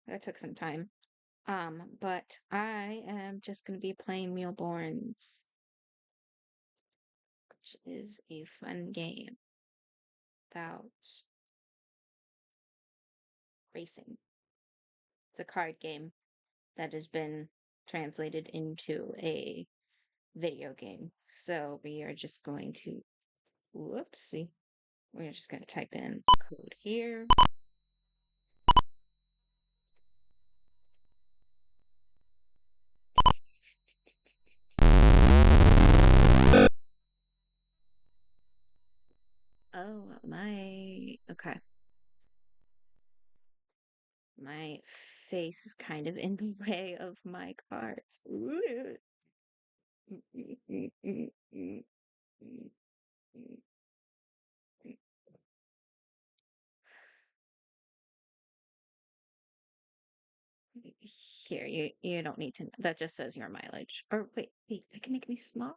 That took some time. But I am just gonna be playing Mealborns, which is a fun game about racing. It's a card game that has been translated into a video game. So we are just going to, whoopsie, we're just going to type in the code here. Oh, okay. My face is kind of in the way of my cards. Here, you don't need to. That just says your mileage. Or wait, I can make me smaller.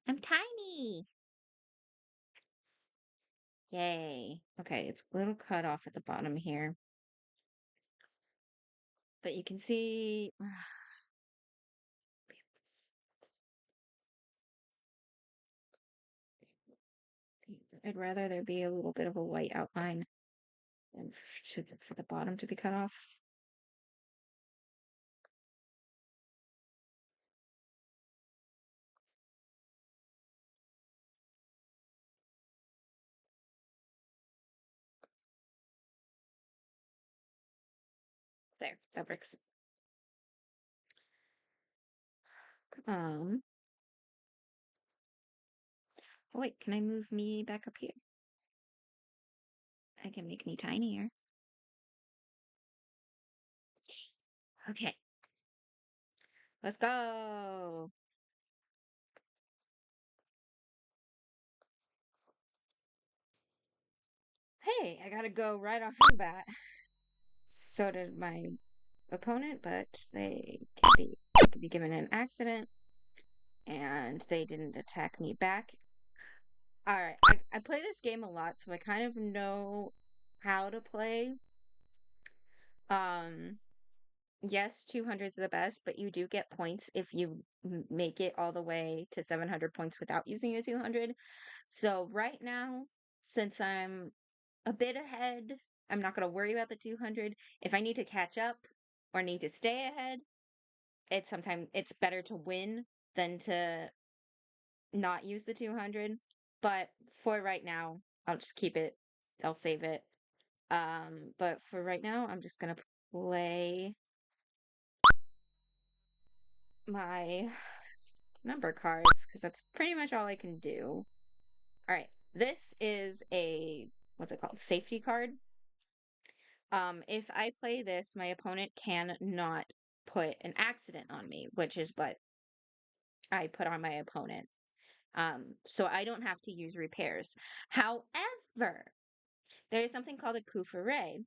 I'm tiny. Yay. Okay, it's a little cut off at the bottom here. But you can see. I'd rather there be a little bit of a white outline than for the bottom to be cut off. There, that works. Um, oh wait, can I move me back up here? I can make me tinier. Okay, let's go. Hey, I gotta go right off the bat. So did my opponent, but they could be given an accident, and they didn't attack me back. All right, I play this game a lot, so I kind of know how to play. Um, yes, 200 is the best, but you do get points if you make it all the way to 700 points without using a 200. So right now, since I'm a bit ahead, I'm not going to worry about the 200. If I need to catch up or need to stay ahead, it's better to win than to not use the 200. But for right now, I'll just keep it. I'll save it. But for right now, I'm just gonna play my number cards because that's pretty much all I can do. All right, this is a what's it called? Safety card. If I play this, my opponent can not put an accident on me, which is what I put on my opponent. So I don't have to use repairs. However, there is something called a coup for ray.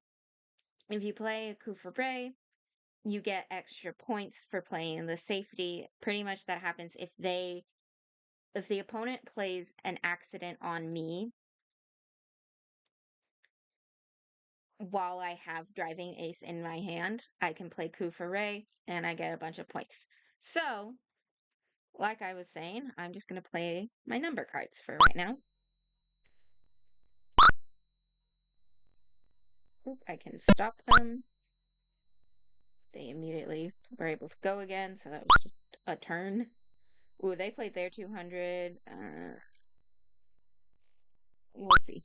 If you play a coup for ray, you get extra points for playing the safety. Pretty much that happens if the opponent plays an accident on me while I have driving ace in my hand, I can play coup for ray and I get a bunch of points. So, like I was saying, I'm just going to play my number cards for right now. Oop, I can stop them. They immediately were able to go again, so that was just a turn. Ooh, they played their 200. We'll see.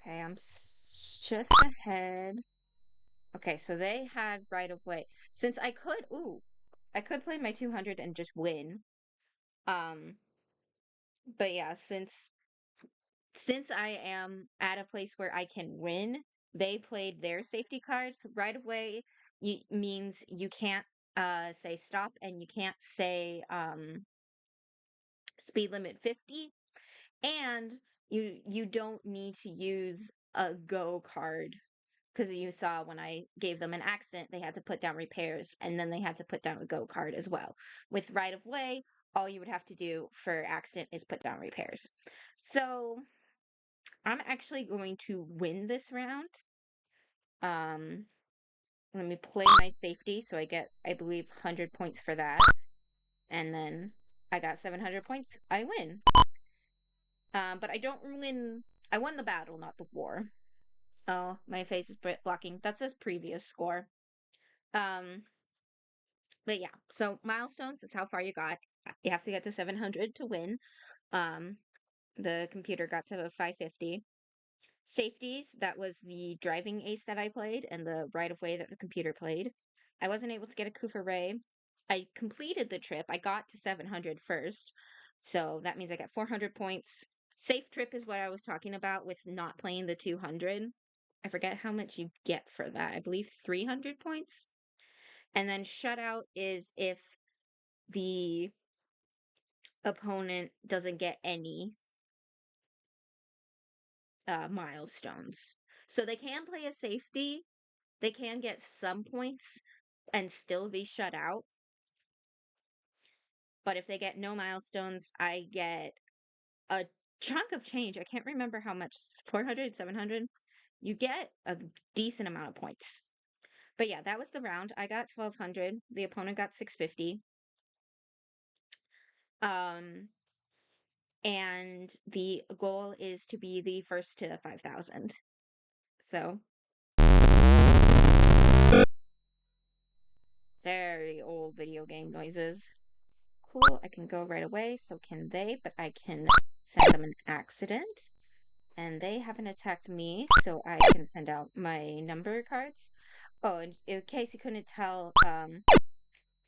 Okay, I'm just ahead. Okay, so they had right of way. Since I could play my 200 and just win. Um, but yeah, since I am at a place where I can win, they played their safety cards. Right of way means you can't say stop and you can't say speed limit 50, and you don't need to use a go card because you saw when I gave them an accident, they had to put down repairs and then they had to put down a go card as well. With right of way, all you would have to do for accident is put down repairs. So I'm actually going to win this round. Um, Let me play my safety, so I get, I believe, 100 points for that. And then I got 700 points. I win. But I don't win. I won the battle, not the war. Oh, my face is blocking. That says previous score. Um, but yeah, so milestones is how far you got. You have to get to 700 to win. Um, the computer got to 550. Safeties, that was the driving ace that I played and the right of way that the computer played. I wasn't able to get a coup for Ray. I completed the trip. I got to 700 first. So that means I got 400 points. Safe trip is what I was talking about with not playing the 200. I forget how much you get for that. I believe 300 points. And then shutout is if the opponent doesn't get any milestones. So they can play a safety, they can get some points and still be shut out. But if they get no milestones, I get a chunk of change. I can't remember how much, 400, 700. You get a decent amount of points. But yeah, that was the round. I got 1200. The opponent got 650. And the goal is to be the first to 5,000. So very old video game noises. Cool, I can go right away, so can they, but I can send them an accident. And they haven't attacked me, so I can send out my number cards. Oh, and in case you couldn't tell,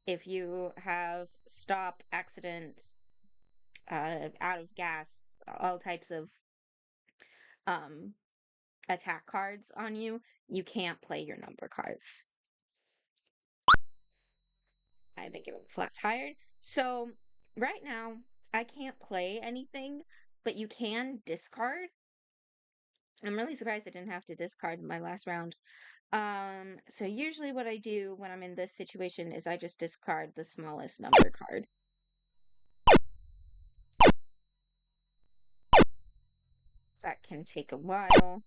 if you have stop, accident, out of gas, all types of um attack cards on you, you can't play your number cards. I've been given flat tired. So right now, I can't play anything, but you can discard. I'm really surprised I didn't have to discard my last round. So usually what I do when I'm in this situation is I just discard the smallest number card. That can take a while.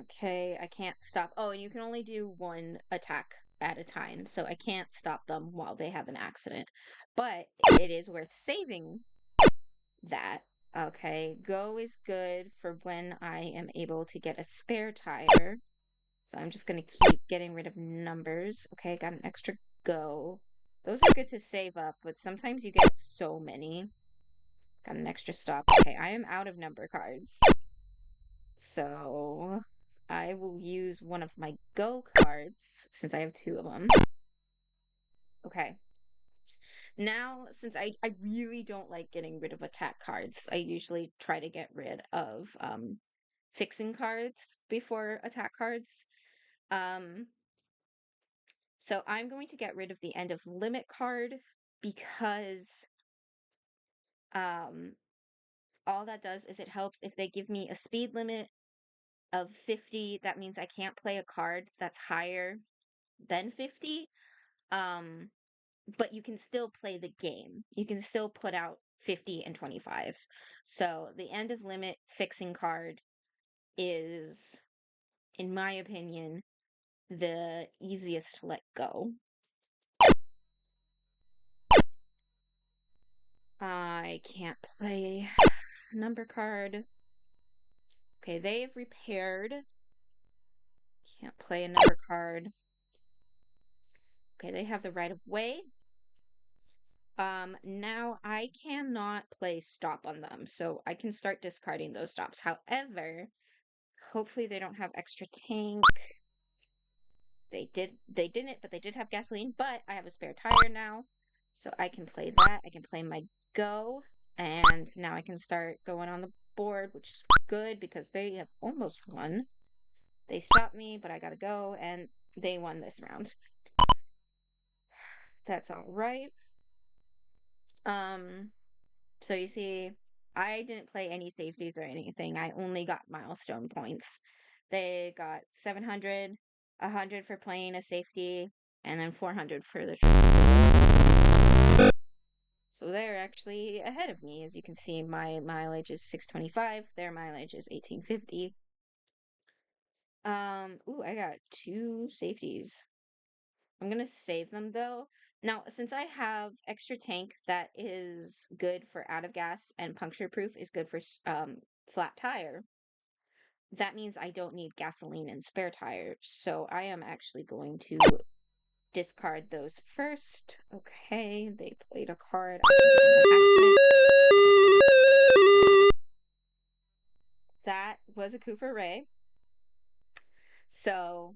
Okay, I can't stop. Oh, and you can only do one attack at a time, so I can't stop them while they have an accident. But it is worth saving that. Okay, go is good for when I am able to get a spare tire. So I'm just going to keep getting rid of numbers. Okay, got an extra go. Those are good to save up, but sometimes you get so many. Got an extra stop. Okay, I am out of number cards. So I will use one of my go cards since I have two of them. Okay. Now, since I really don't like getting rid of attack cards, I usually try to get rid of fixing cards before attack cards. Um, so I'm going to get rid of the end of limit card because um, all that does is it helps if they give me a speed limit of 50. That means I can't play a card that's higher than 50. Um, but you can still play the game. You can still put out 50 and 25s. So the end of limit fixing card is, in my opinion, the easiest to let go. I can't play number card. Okay, they've repaired. Can't play a number card. Okay, they have the right of way. Now I cannot play stop on them, so I can start discarding those stops. However, hopefully they don't have extra tank. They didn't, but they did have gasoline, but I have a spare tire now, so I can play that. I can play my go, and now I can start going on the board, which is good because they have almost won. They stopped me, but I gotta go, and they won this round. That's all right. So you see, I didn't play any safeties or anything. I only got milestone points. They got 700, 100 for playing a safety, and then 400 for the So they're actually ahead of me. As you can see, my mileage is 625, their mileage is 1850. Ooh, I got two safeties. I'm gonna save them though. Now, since I have extra tank that is good for out of gas and puncture proof is good for flat tire, that means I don't need gasoline and spare tires. So I am actually going to discard those first. Okay, they played a card. I can give them an accident. That was a Cooper Ray. So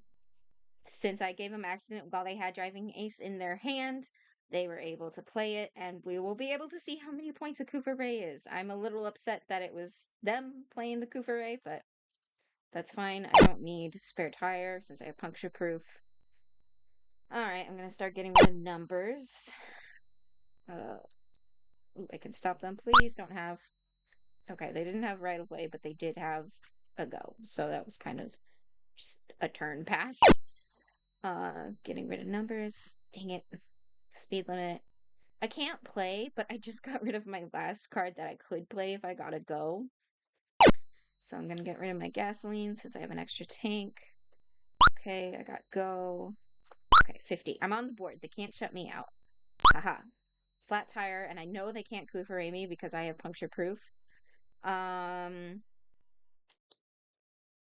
since I gave them accident while they had driving ace in their hand, they were able to play it, and we will be able to see how many points a Cooper Ray is. I'm a little upset that it was them playing the Cooper Ray, but that's fine. I don't need spare tire since I have puncture proof. Alright, I'm gonna start getting rid of numbers. Ooh, I can stop them, please. Don't have... Okay, they didn't have right of way, but they did have a go. So that was kind of just a turn past. Getting rid of numbers. Dang it. Speed limit. I can't play, but I just got rid of my last card that I could play if I gotta go. So I'm gonna get rid of my gasoline since I have an extra tank. Okay, I got go. Okay, 50. I'm on the board. They can't shut me out. Haha. Flat tire, and I know they can't Kufare me because I have puncture proof.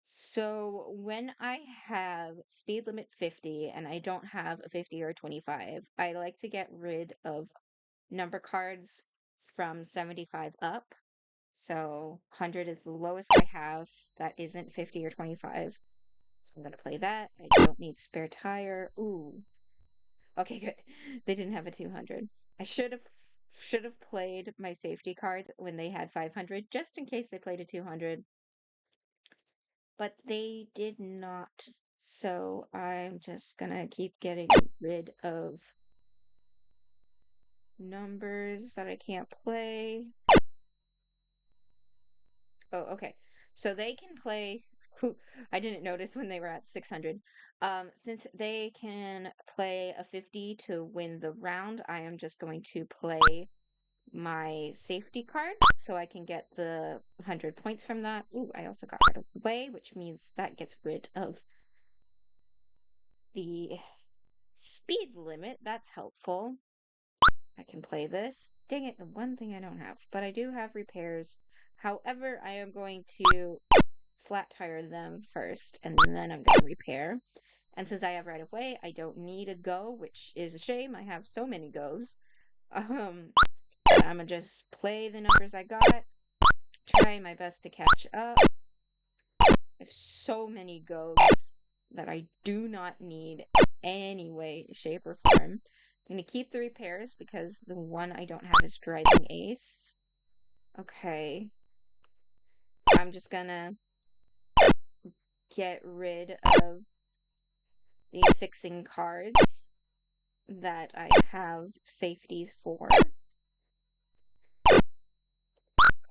So when I have speed limit 50 and I don't have a 50 or a 25, I like to get rid of number cards from 75 up. So 100 is the lowest I have that isn't 50 or 25. So I'm gonna play that. I don't need spare tire. Ooh. Okay, good. They didn't have a 200. I should have played my safety cards when they had 500 just in case they played a 200. But they did not. So I'm just gonna keep getting rid of numbers that I can't play. Oh, okay. So they can play. I didn't notice when they were at 600. Since they can play a 50 to win the round, I am just going to play my safety cards so I can get the 100 points from that. Ooh, I also got rid of way, which means that gets rid of the speed limit. That's helpful. I can play this. Dang it, the one thing I don't have. But I do have repairs. However, I am going to flat tire them first, and then I'm going to repair. And since I have right of way, I don't need a go, which is a shame. I have so many goes. But I'm gonna just play the numbers I got, try my best to catch up. I have so many goes that I do not need any way, shape, or form. I'm gonna keep the repairs because the one I don't have is driving ace. Okay. I'm just gonna get rid of the fixing cards that I have safeties for.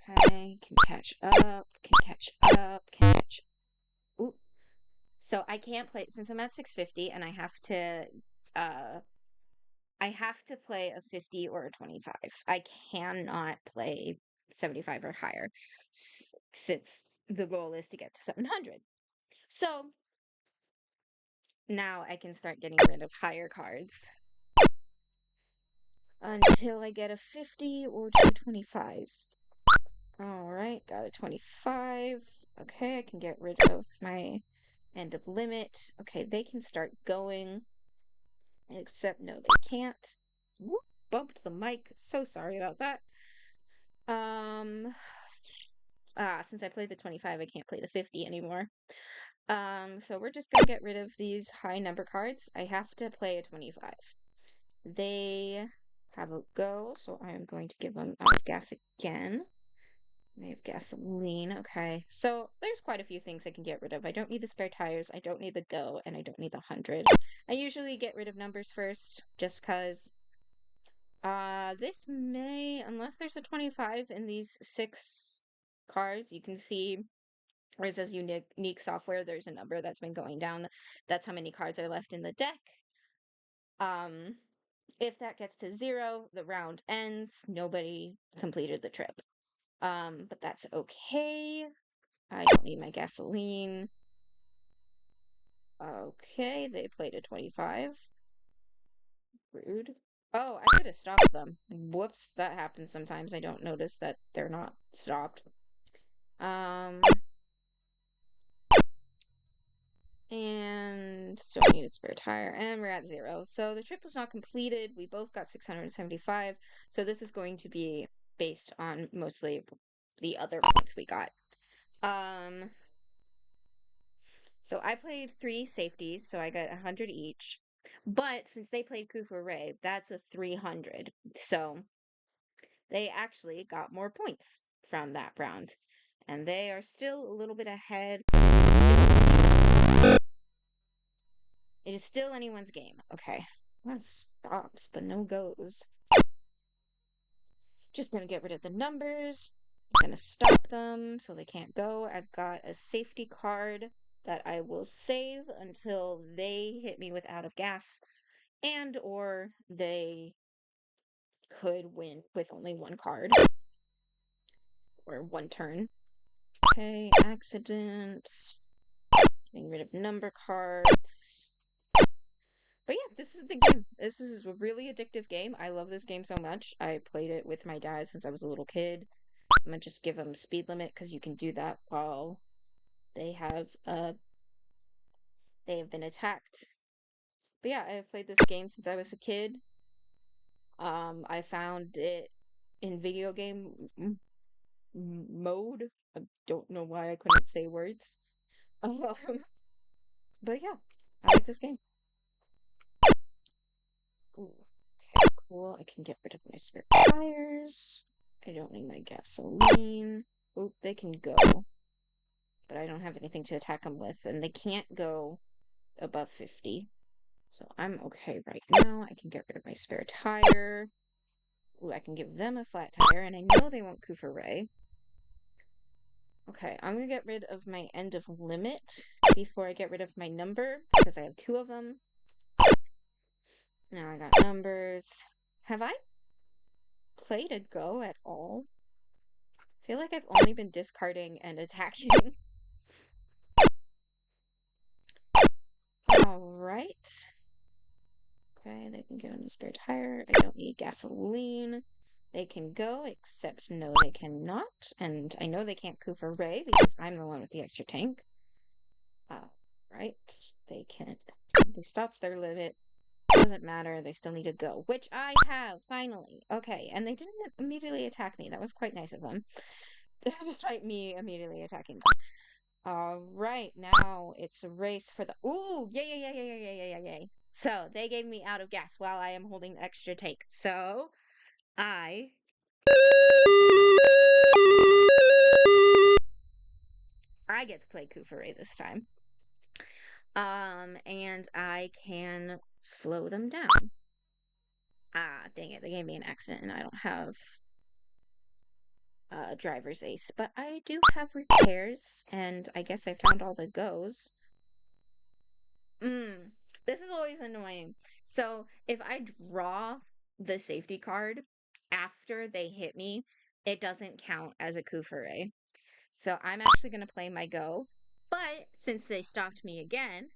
Okay, can catch up, can catch up, can catch up. Ooh. So I can't play since I'm at 650 and uh I have to play a 50 or a 25. I cannot play 75 or higher since the goal is to get to 700. So now I can start getting rid of higher cards until I get a 50 or two 25s. Alright, got a 25. Okay, I can get rid of my end of limit. Okay, they can start going. Except, no, they can't. Whoop, bumped the mic. So sorry about that. Um, since I played the 25, I can't play the 50 anymore. So we're just gonna get rid of these high number cards. I have to play a 25. They have a go, so I am going to give them out of gas again. They have gasoline. Okay. So there's quite a few things I can get rid of. I don't need the spare tires, I don't need the go, and I don't need the 100. I usually get rid of numbers first, just because this may, unless there's a 25 in these 6 cards, you can see, or it says unique software, there's a number that's been going down. That's how many cards are left in the deck. Um, If that gets to 0, the round ends. Nobody completed the trip. But that's okay. I don't need my gasoline. Okay, they played a 25. Rude. Oh, I could have stopped them. Whoops, that happens sometimes. I don't notice that they're not stopped. Um, and don't need a spare tire, and we're at 0. So the trip was not completed. We both got 675. So this is going to be based on mostly the other points we got. So I played 3 safeties, so I got 100 each. But since they played Kufa Ray, that's a 300. So they actually got more points from that round. And they are still a little bit ahead. It is still anyone's game. Okay. That stops, but no goes. Just gonna get rid of the numbers. I'm gonna stop them so they can't go. I've got a safety card that I will save until they hit me with out of gas, and or they could win with only one card or one turn. Okay, accidents. Getting rid of number cards. But yeah, this is the game. This is a really addictive game. I love this game so much. I played it with my dad since I was a little kid. I'm gonna just give them speed limit because you can do that while they have been attacked. But yeah, I've played this game since I was a kid. I found it in video game mode. I don't know why I couldn't say words. Um, but yeah, I like this game. Ooh, okay, cool. I can get rid of my spare tires. I don't need my gasoline. Oop, they can go, but I don't have anything to attack them with, and they can't go above 50. So I'm okay right now. I can get rid of my spare tire. Ooh, I can give them a flat tire, and I know they won't Kufa Ray. Okay, I'm gonna get rid of my end of limit before I get rid of my number, because I have 2 of them. Now I got numbers. Have I played a go at all? I feel like I've only been discarding and attacking. Alright. Okay, they can go in the spare tire. I don't need gasoline. They can go, except no, they cannot. And I know they can't Kufa Ray because I'm the one with the extra tank. Right. They can. They stopped their limit. Doesn't matter. They still need to go, which I have finally. Okay, and they didn't immediately attack me. That was quite nice of them, despite me immediately attacking them. All right, now it's a race for the. Ooh, yay! So they gave me out of gas while I am holding the extra tank. So I get to play Kufure this time. And I can slow them down. Ah, dang it! They gave me an accident, and I don't have driver's ace, but I do have repairs, and I guess I found all the goes. This is always annoying. So if I draw the safety card after they hit me, it doesn't count as a Kufure. So I'm actually going to play my go. But since they stopped me again,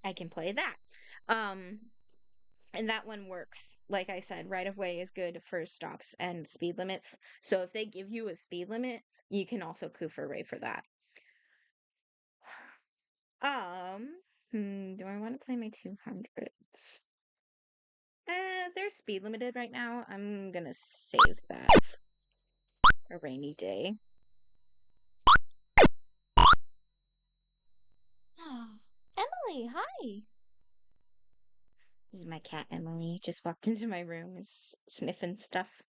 I can play that. Um, and that one works. Like I said, right of way is good for stops and speed limits. So if they give you a speed limit, you can also Kufure for that. Do I want to play my 200s? They're speed limited right now. I'm gonna save that for a rainy day. Emily, hi! This is my cat, Emily. Just walked into my room, is sniffing stuff.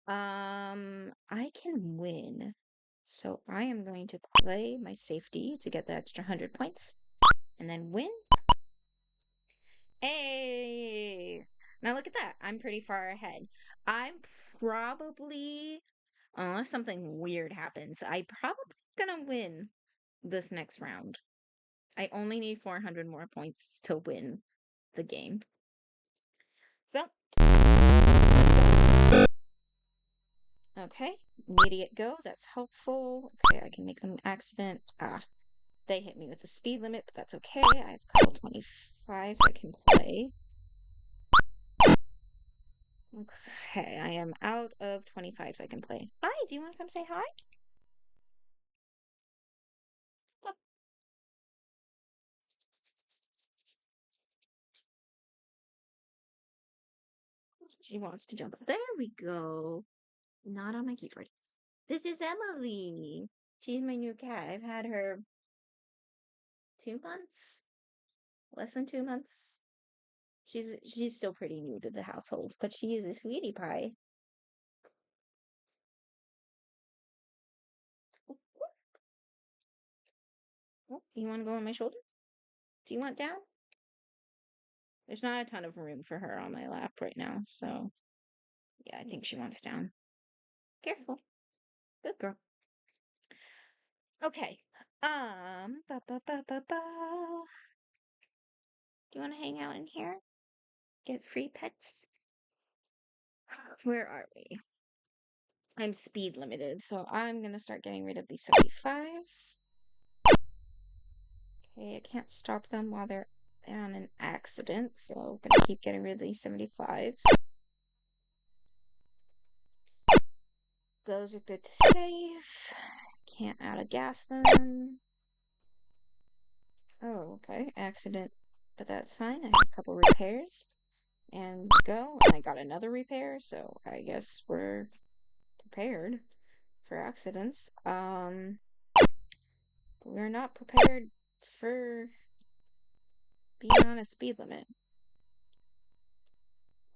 I can win. So I am going to play my safety to get the extra 100 points. And then win. Hey! Now look at that. I'm pretty far ahead. I'm probably, unless something weird happens, I'm probably gonna win this next round. I only need 400 more points to win the game. So, okay, immediate go. That's helpful. Okay, I can make them accident. They hit me with the speed limit, but that's okay. I have a couple 25s I can play. Okay, I am out of 25s I can play. Hi, do you want to come say hi? Oh, she wants to jump up. There we go. Not on my keyboard. This is Emily. She's my new cat. I've had her 2 months, less than 2 months. She's still pretty new to the household, but she is a sweetie pie. Oh, you want to go on my shoulder? Do you want down? There's not a ton of room for her on my lap right now, so yeah, I think she wants down. Careful. Good girl. Okay. Ba ba ba ba ba. Do you want to hang out in here? Get free pets? Where are we? I'm speed limited, so I'm gonna start getting rid of these 75s. Okay, I can't stop them while they're on an accident, so I'm gonna keep getting rid of these 75s. Those are good to save. Can't out of gas them. Oh, okay, accident, but that's fine. I have a couple repairs. And go, and I got another repair, so I guess we're prepared for accidents. We're not prepared for being on a speed limit.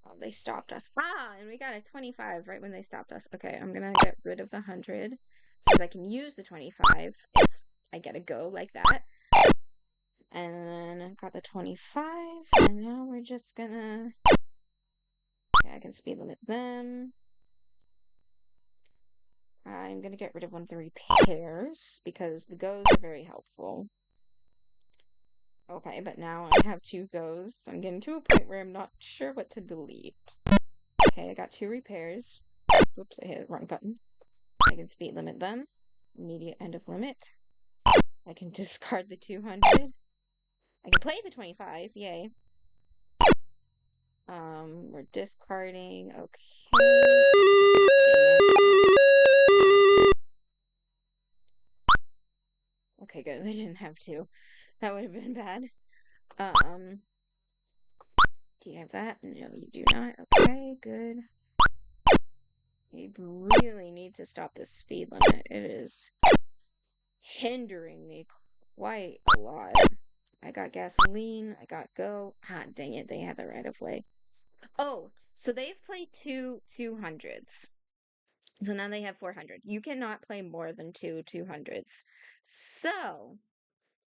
Oh, they stopped us. And we got a 25 right when they stopped us. Okay, I'm gonna get rid of the 100, since I can use the 25 if I get a go like that. And then I got the 25, and now we're just gonna... Okay, I can speed limit them. I'm gonna get rid of one of the repairs, because the goes are very helpful. Okay, but now I have 2 goes. I'm getting to a point where I'm not sure what to delete. Okay, I got 2 repairs. Oops, I hit the wrong button. I can speed limit them. Immediate end of limit. I can discard the 200. I can play the 25, yay. We're discarding, okay. Okay, good, I didn't have to. That would have been bad. Do you have that? No, you do not. Okay, good. You really need to stop this speed limit. It is hindering me quite a lot. I got gasoline. I got go. Dang it. They had the right of way. Oh, so they've played 200s. So now they have 400. You cannot play more than 200s. So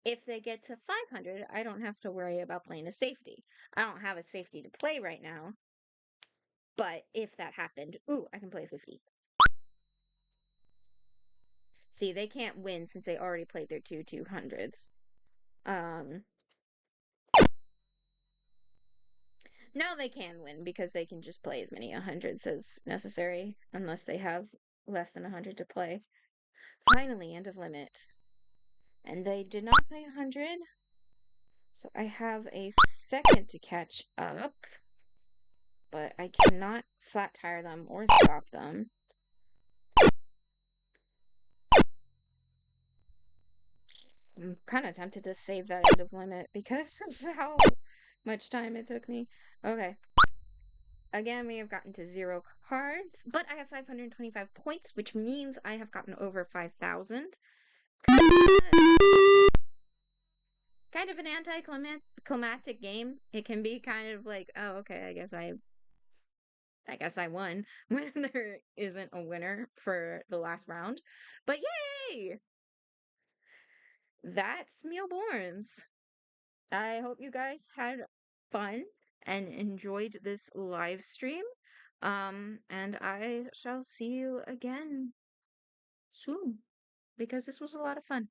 if they get to 500, I don't have to worry about playing a safety. I don't have a safety to play right now. But if that happened, ooh, I can play 50. See, they can't win since they already played their 200s. Now they can win because they can just play as many 100s as necessary, unless they have less than 100 to play. Finally, end of limit. And they did not play 100, so I have a second to catch up, but I cannot flat tire them or stop them. I'm kind of tempted to save that end of limit because of how much time it took me. Okay. Again, we have gotten to 0 cards, but I have 525 points, which means I have gotten over 5,000. Kind of an anticlimactic game. It can be kind of like, oh, okay, I guess I won when there isn't a winner for the last round. But yay! That's Mealborns. I hope you guys had fun and enjoyed this live stream. And I shall see you again soon because this was a lot of fun.